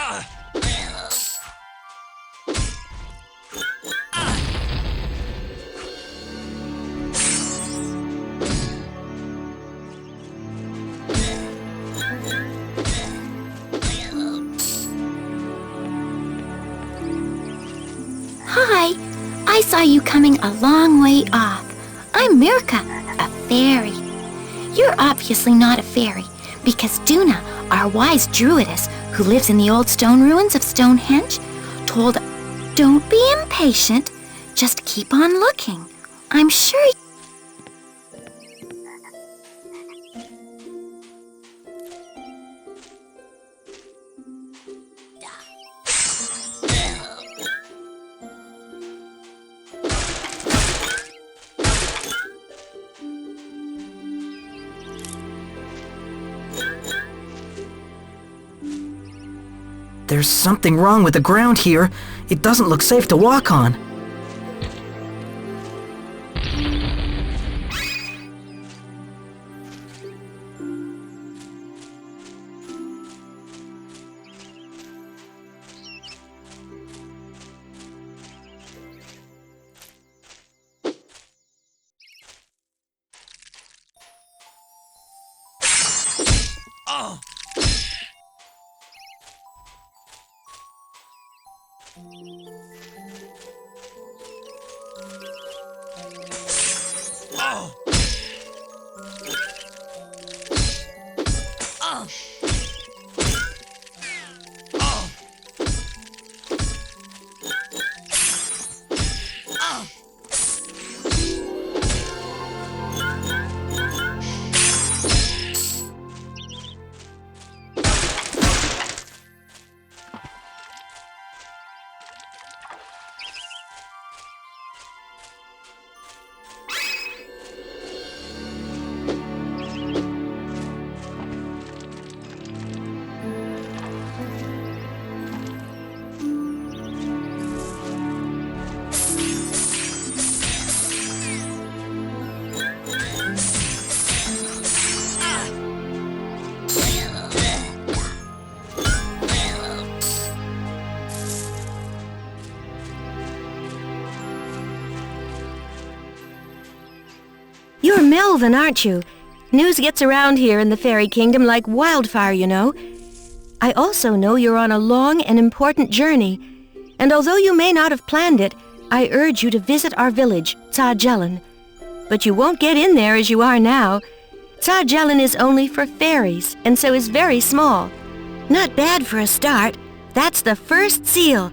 Hi, I saw you coming a long way off. I'm Mirka, a fairy. You're obviously not a fairy, because Duna, our wise druidess who lives in the old stone ruins of Stonehenge, told us, don't be impatient, just keep on looking. I'm sure There's something wrong with the ground here. It doesn't look safe to walk on. You're Melvin, aren't you? News gets around here in the Fairy Kingdom like wildfire, you know. I also know you're on a long and important journey, and although you may not have planned it, I urge you to visit our village, Tsajellan. But you won't get in there as you are now. Tsajellan is only for fairies, and so is very small. Not bad for a start. That's the first seal.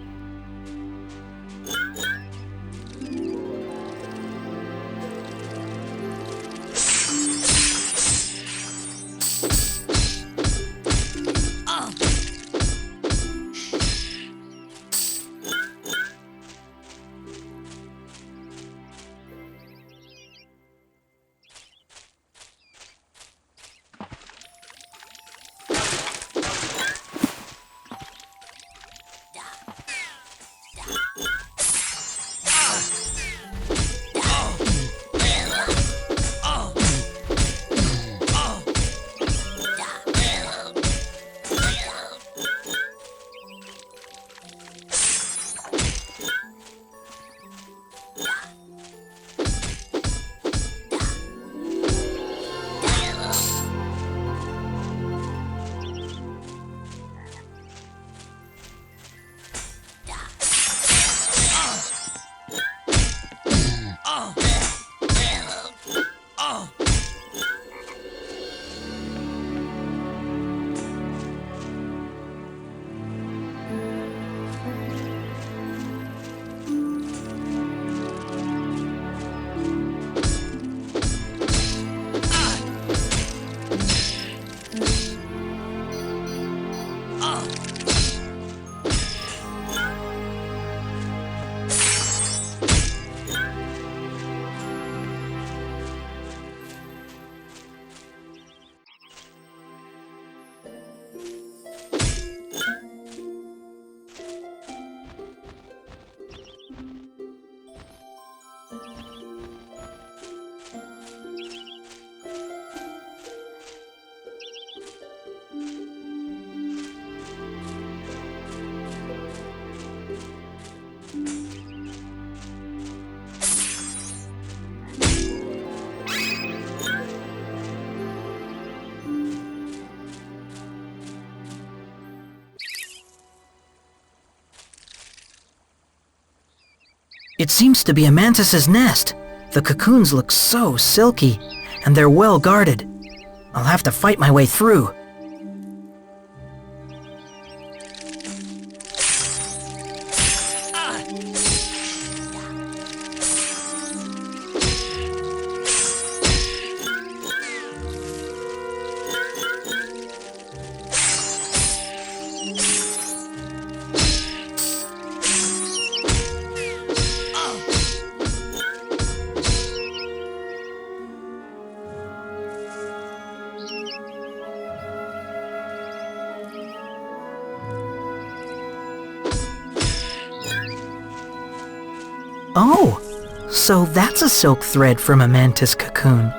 It seems to be a mantis's nest. The cocoons look so silky, and they're well guarded. I'll have to fight my way through. Oh, so that's a silk thread from a mantis cocoon.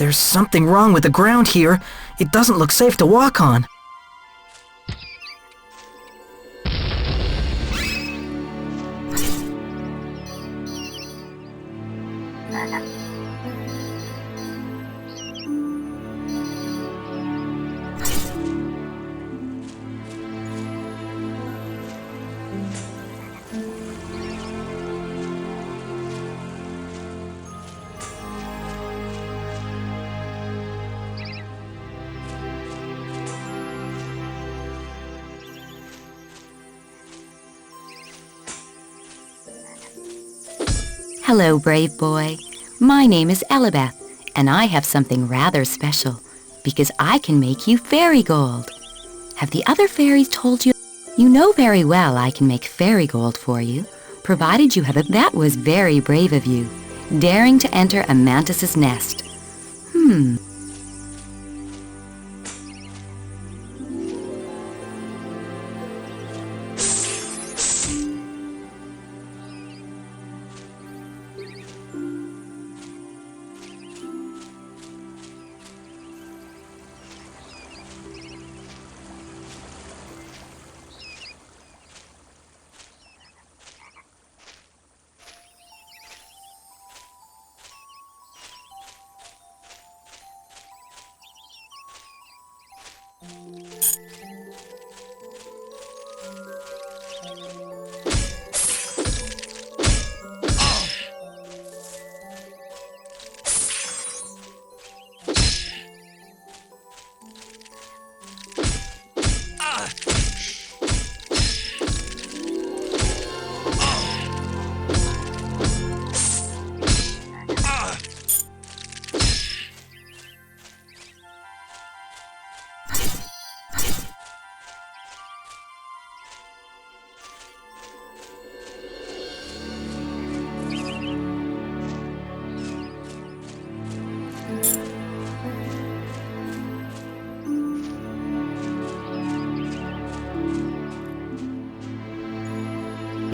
There's something wrong with the ground here. It doesn't look safe to walk on. Hello, brave boy. My name is Elibeth, and I have something rather special, because I can make you fairy gold. Have the other fairies told you? You know very well I can make fairy gold for you, provided you have it. That was very brave of you, daring to enter a mantis's nest.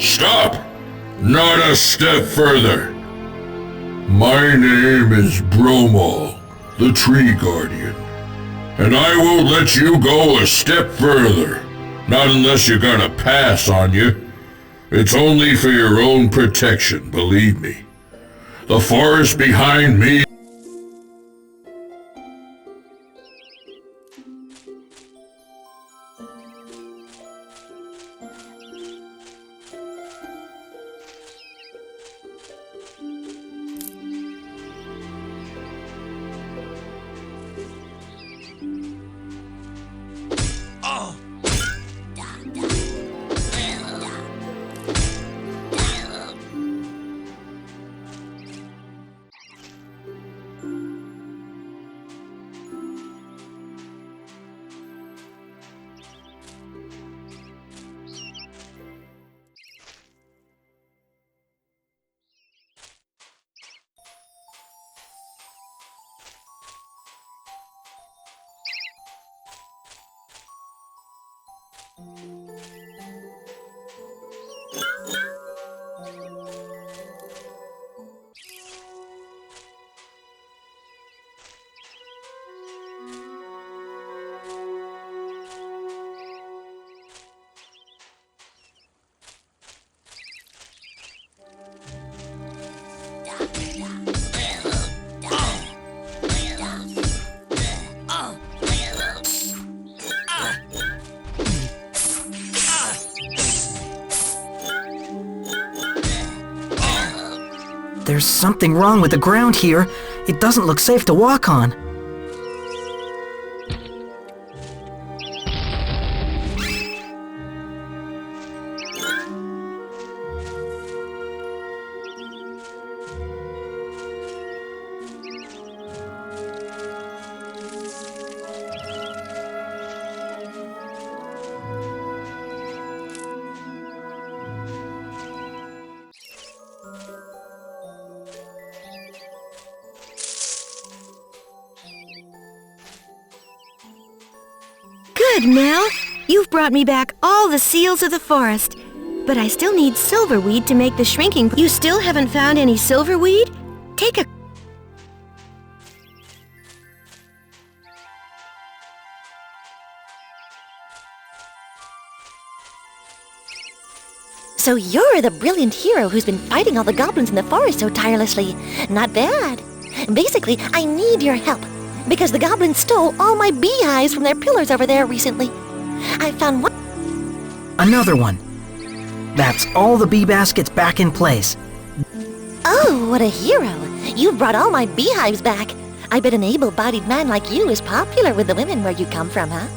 Stop! Not a step further. My name is Bromo, the Tree Guardian, and I won't let you go a step further. Not unless you're gonna pass on you. It's only for your own protection, believe me. The forest behind me. There's something wrong with the ground here. It doesn't look safe to walk on. Good, Mel. You've brought me back all the seals of the forest. But I still need silverweed to make the shrinking. You still haven't found any silverweed? Take a... So you're the brilliant hero who's been fighting all the goblins in the forest so tirelessly. Not bad. Basically, I need your help, because the goblins stole all my beehives from their pillars over there recently. I found one... Another one. That's all the bee baskets back in place. Oh, what a hero. You brought all my beehives back. I bet an able-bodied man like you is popular with the women where you come from, huh?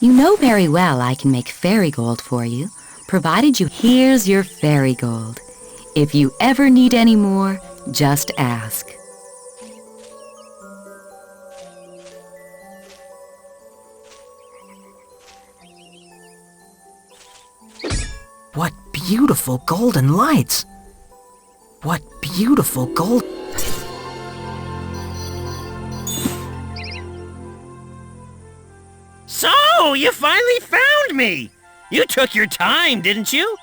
You know very well I can make fairy gold for you, provided you... Here's your fairy gold. If you ever need any more, just ask. What beautiful golden lights! What beautiful gold... So, you finally found me! You took your time, didn't you?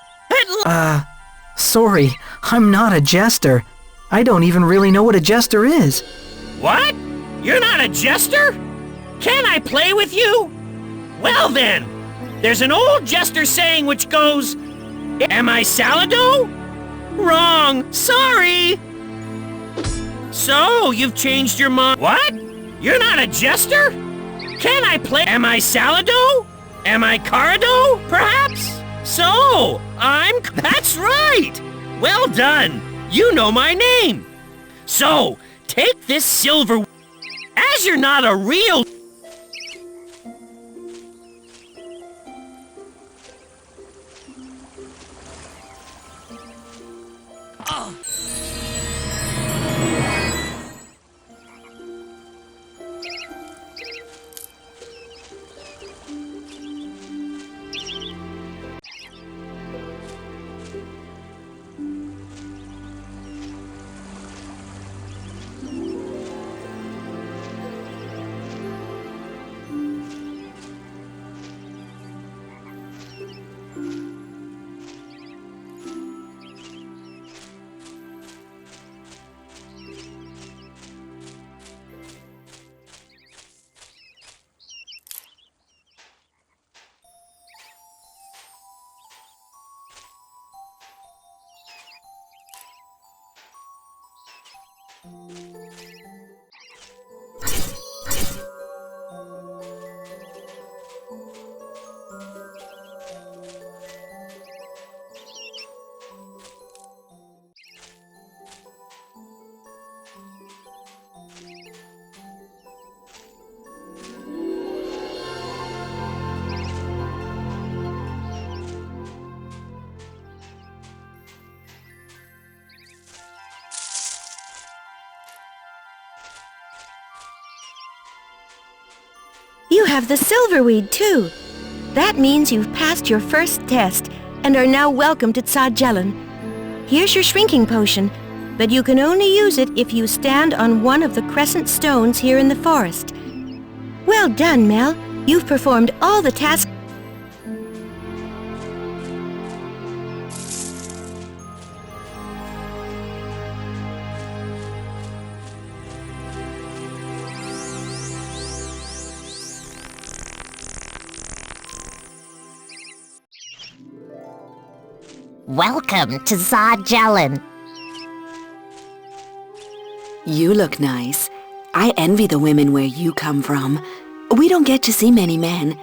Sorry, I'm not a jester. I don't even really know what a jester is. What? You're not a jester? Can I play with you? Well then, there's an old jester saying which goes, am I salado? Wrong, sorry! So, you've changed your mind. What? You're not a jester? Can I play? Am I salado? Am I cardo, perhaps? So, that's right! Well done! You know my name! So, take this silver... As you're not a real... You have the silverweed, too. That means you've passed your first test and are now welcomed at Sajellan. Here's your shrinking potion, but you can only use it if you stand on one of the crescent stones here in the forest. Well done, Mel. You've performed all the tasks. Welcome to Sajellan. You look nice. I envy the women where you come from. We don't get to see many men.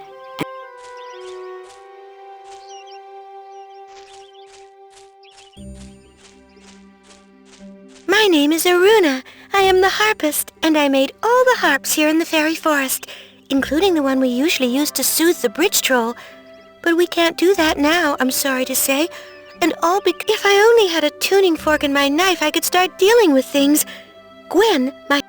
My name is Aruna. I am the harpist, and I made all the harps here in the fairy forest, including the one we usually use to soothe the bridge troll. But we can't do that now, I'm sorry to say. And all if I only had a tuning fork and my knife, I could start dealing with things. Gwen, my...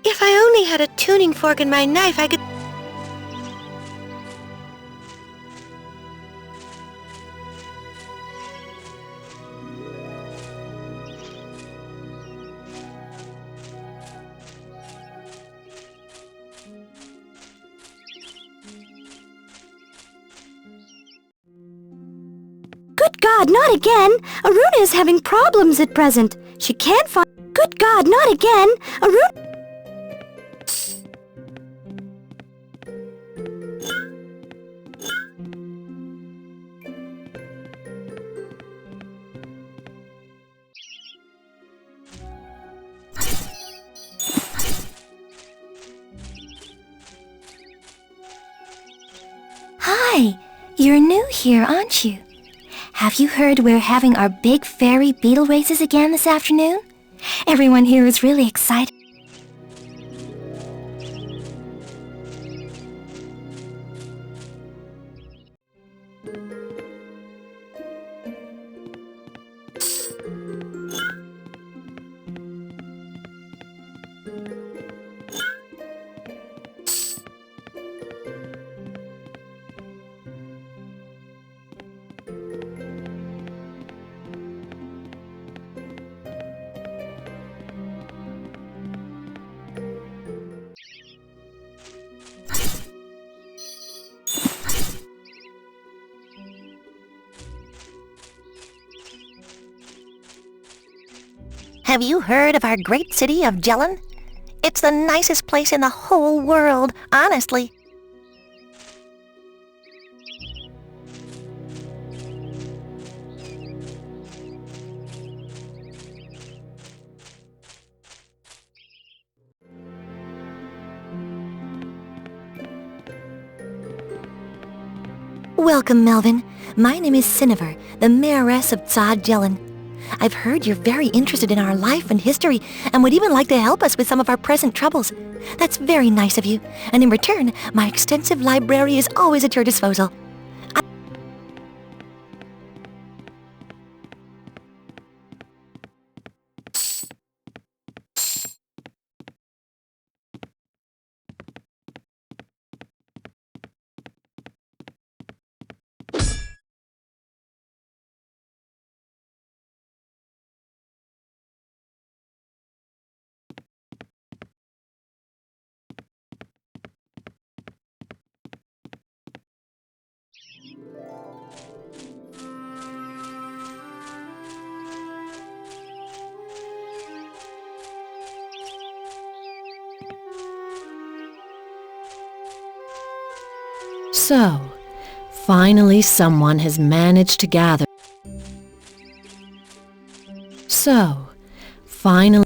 If I only had a tuning fork and my knife, I could... Good God, not again! Aruna is having problems at present. She can't find... Good God, not again! Aruna... Hi, you're new here, aren't you? Have you heard we're having our big fairy beetle races again this afternoon? Everyone here is really excited. Have you heard of our great city of Jellin? It's the nicest place in the whole world, honestly. Welcome, Melvin. My name is Cinnaver, the mayoress of Tsad Jellin. I've heard you're very interested in our life and history and would even like to help us with some of our present troubles. That's very nice of you, and in return, my extensive library is always at your disposal. So, finally someone has managed to gather. So, finally...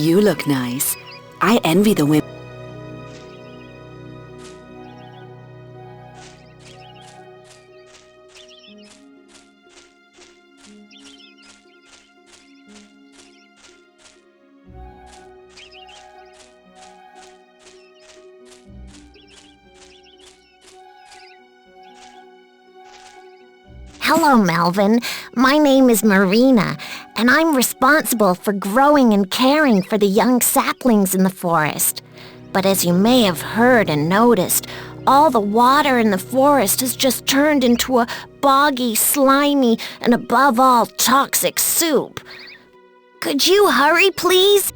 You look nice. I envy the women. Hello, Melvin. My name is Marina, and I'm responsible for growing and caring for the young saplings in the forest. But as you may have heard and noticed, all the water in the forest has just turned into a boggy, slimy, and above all, toxic soup. Could you hurry, please?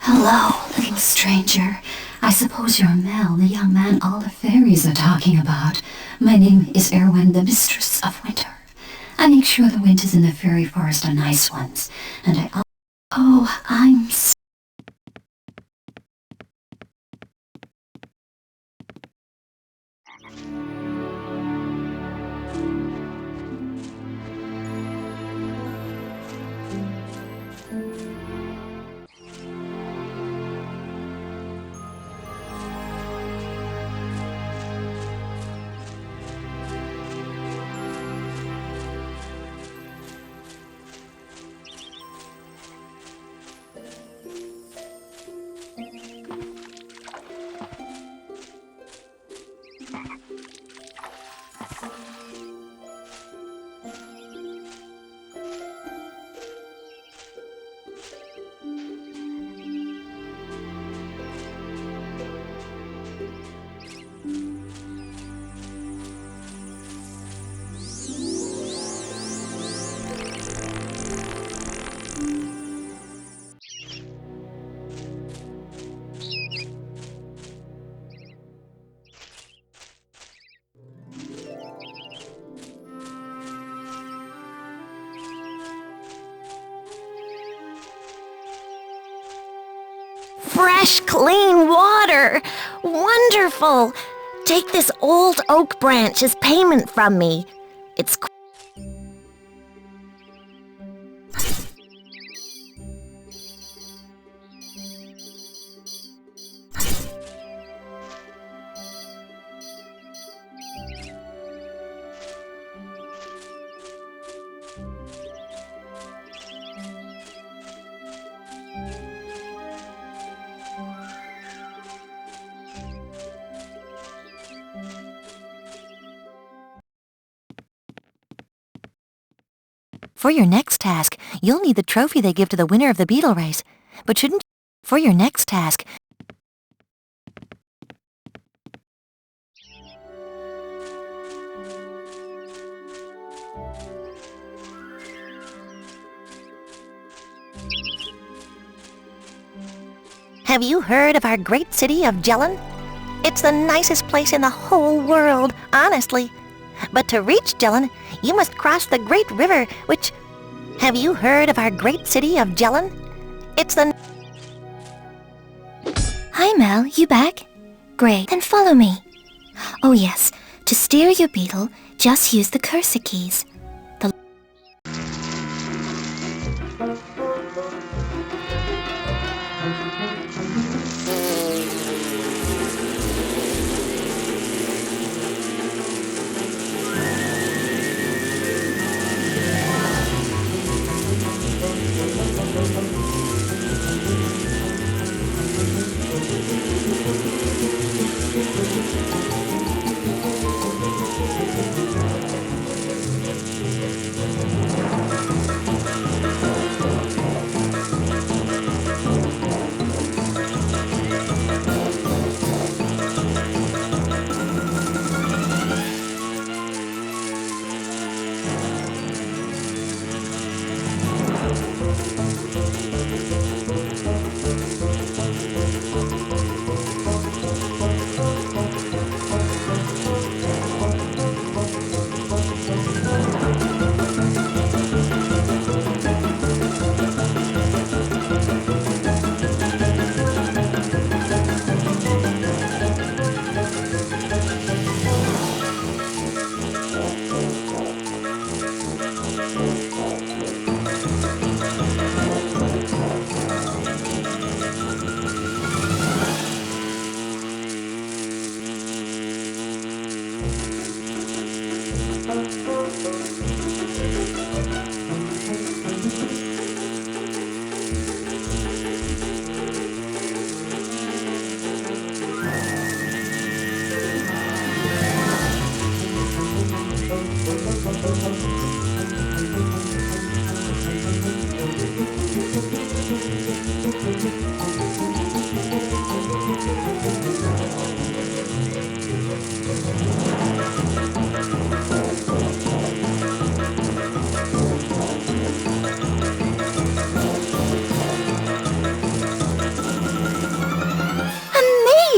Hello, little stranger. I suppose you're Mel, the young man all the fairies are talking about. My name is Erwin, the mistress of winter. I make sure the winters in the fairy forest are nice ones, and I'm Fresh, clean water! Wonderful! Take this old oak branch as payment from me. It's For your next task, you'll need the trophy they give to the winner of the beetle race. But shouldn't you... For your next task... Have you heard of our great city of Jellin? It's the nicest place in the whole world, honestly. But to reach Jellin, you must cross the great river, which... Have you heard of our great city of Jellin? It's the... Hi, Mel. You back? Great. Then follow me. Oh, yes. To steer your beetle, just use the cursor keys.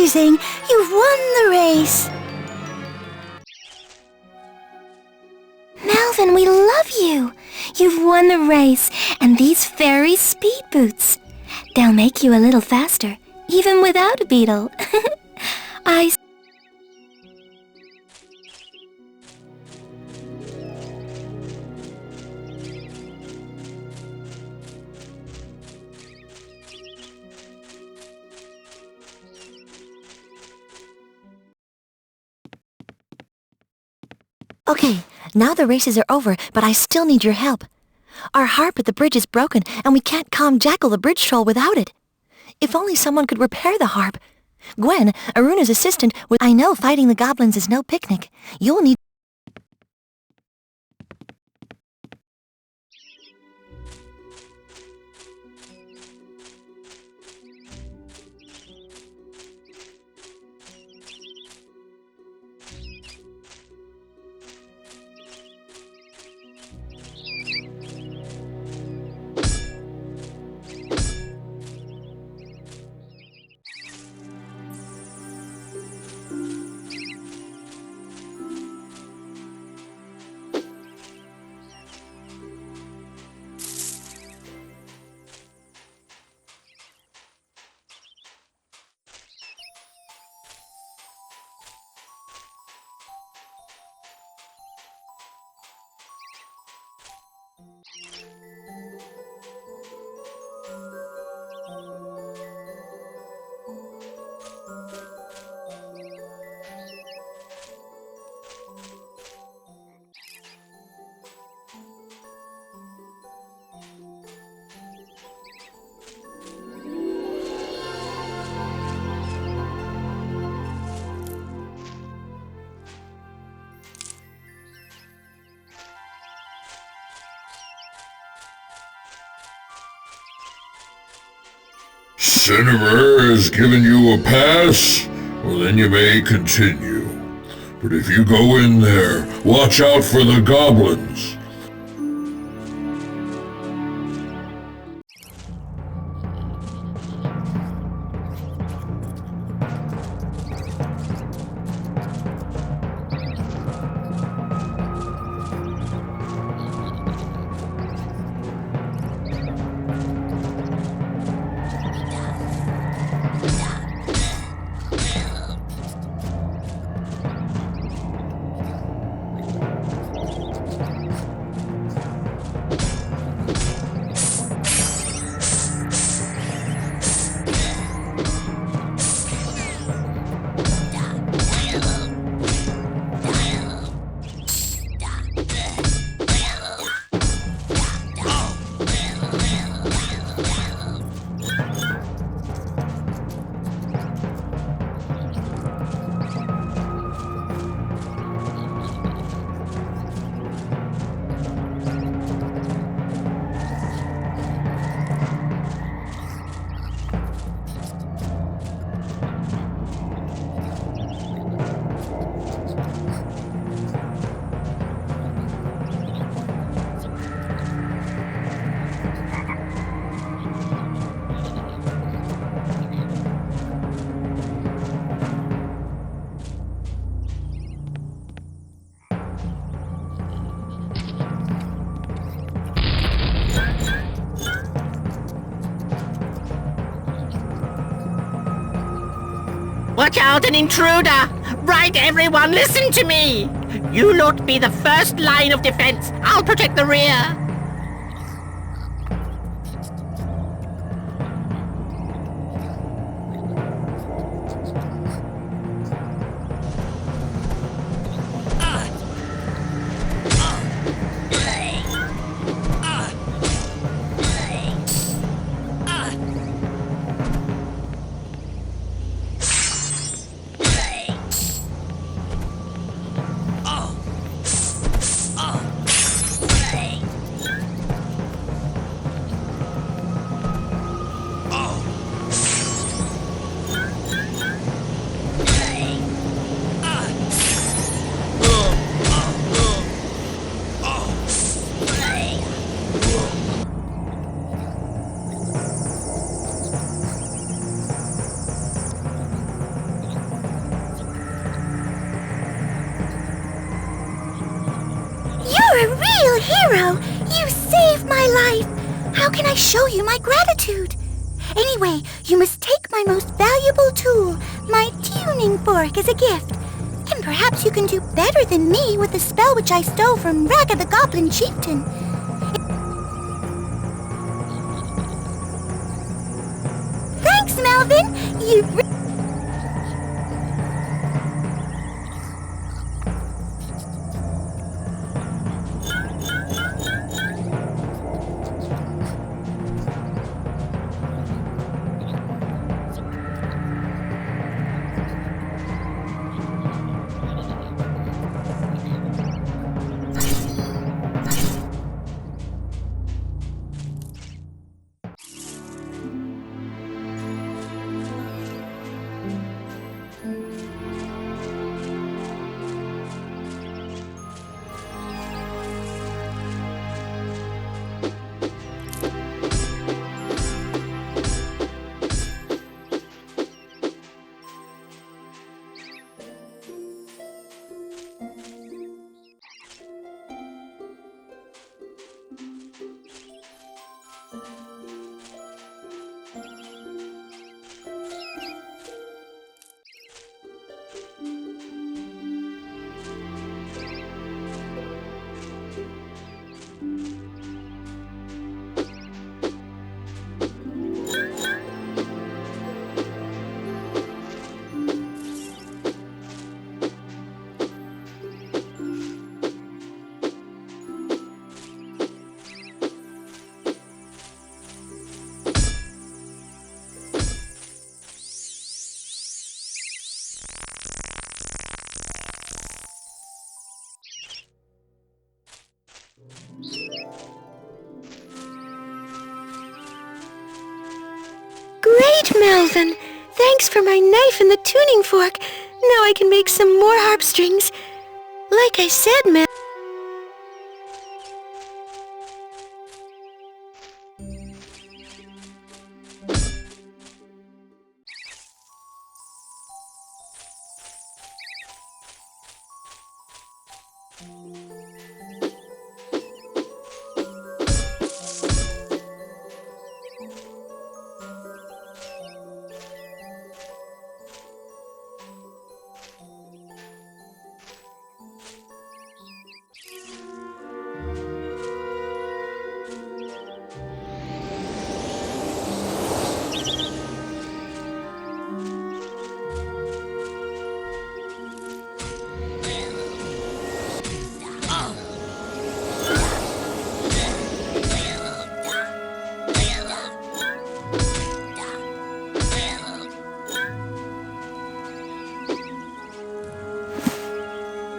Amazing! You've won the race! Melvin, we love you! You've won the race, and these fairy speed boots. They'll make you a little faster, even without a beetle. I... Okay, now the races are over, but I still need your help. Our harp at the bridge is broken, and we can't calm Jackal the bridge troll without it. If only someone could repair the harp. Gwen, Aruna's assistant, I know fighting the goblins is no picnic. You'll need... Cinnabar has given you a pass, well then you may continue. But if you go in there, watch out for the goblins. Watch out, an intruder! Right, everyone, listen to me! You lot be the first line of defense. I'll protect the rear. You're a real hero! You saved my life! How can I show you my gratitude? Anyway, you must take my most valuable tool, my tuning fork, as a gift. And perhaps you can do better than me with the spell which I stole from Ragga the Goblin Chieftain. Thanks, Melvin! You Melvin. Thanks for my knife and the tuning fork. Now I can make some more harp strings. Like I said,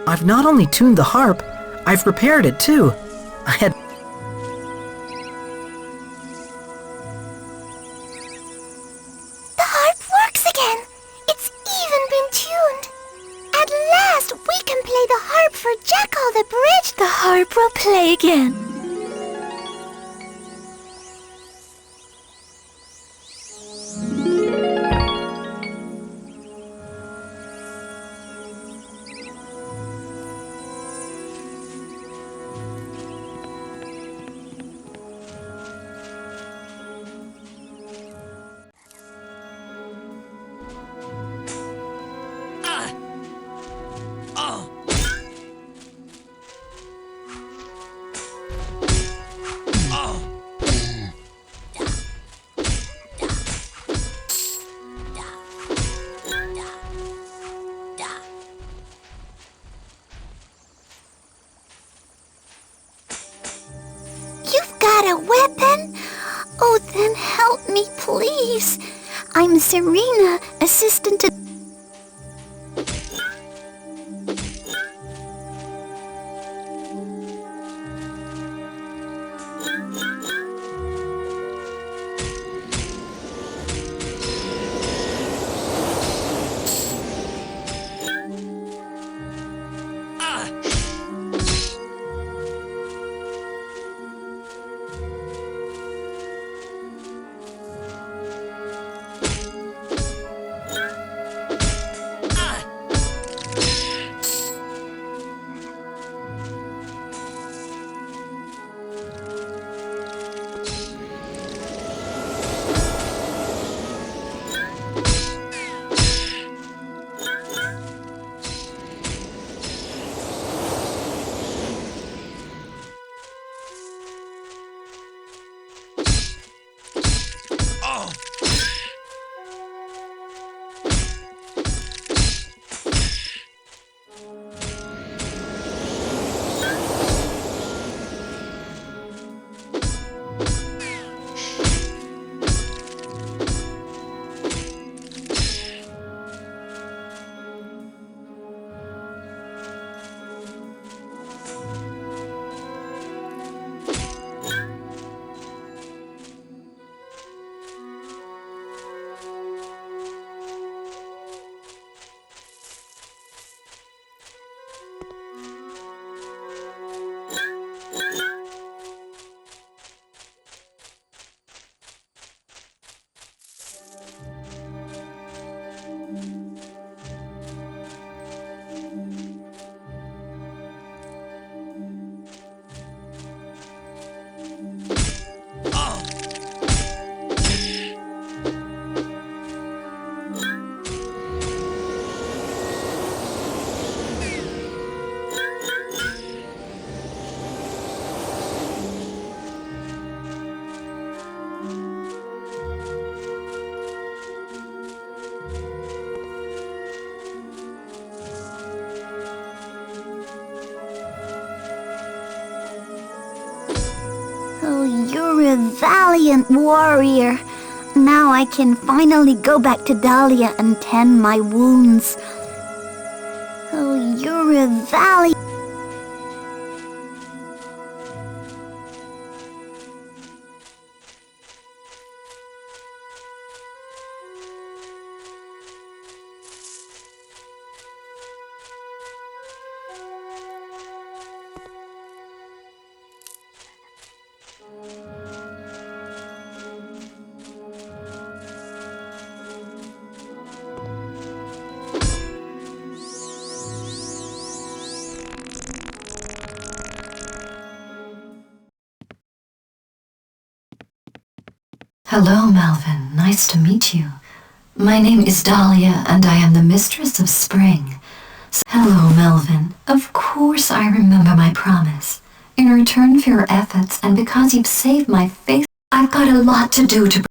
I've not only tuned the harp, I've repaired it too. I had... The harp works again. It's even been tuned. At last, we can play the harp for Jackal the Bridge. The harp will play again. You've got a weapon? Oh, then help me, please. I'm Serena, assistant to... Oh, you're a valiant warrior. Now I can finally go back to Dahlia and tend my wounds. Oh, you're a valiant... Hello, Melvin. Nice to meet you. My name is Dahlia, and I am the mistress of spring. Hello, Melvin. Of course I remember my promise. In return for your efforts, and because you've saved my face, I've got a lot to do to...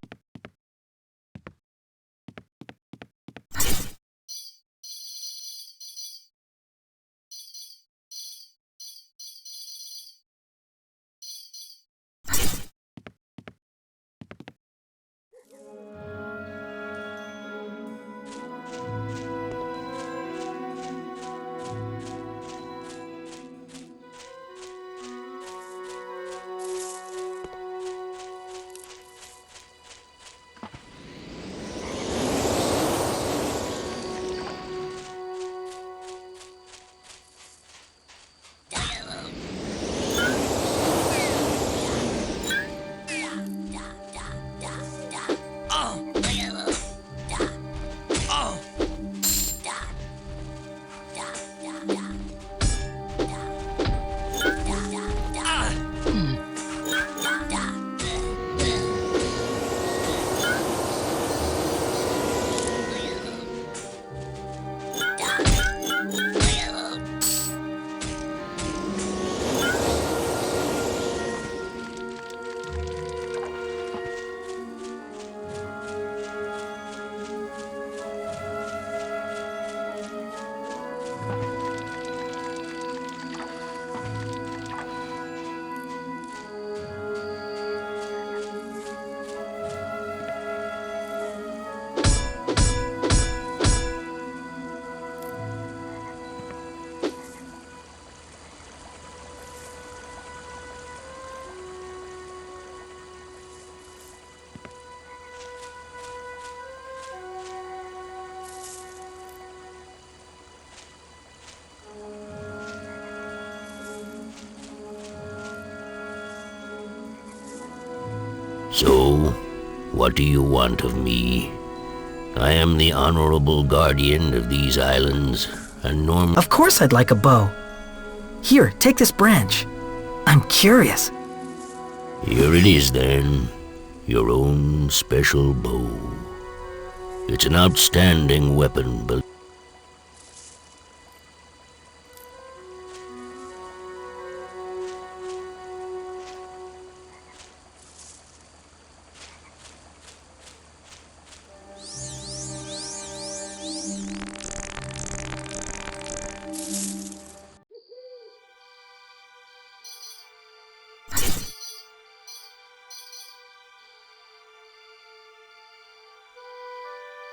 So, what do you want of me? I am the honorable guardian of these islands, and normally... Of course I'd like a bow. Here, take this branch. I'm curious. Here it is then, your own special bow. It's an outstanding weapon, but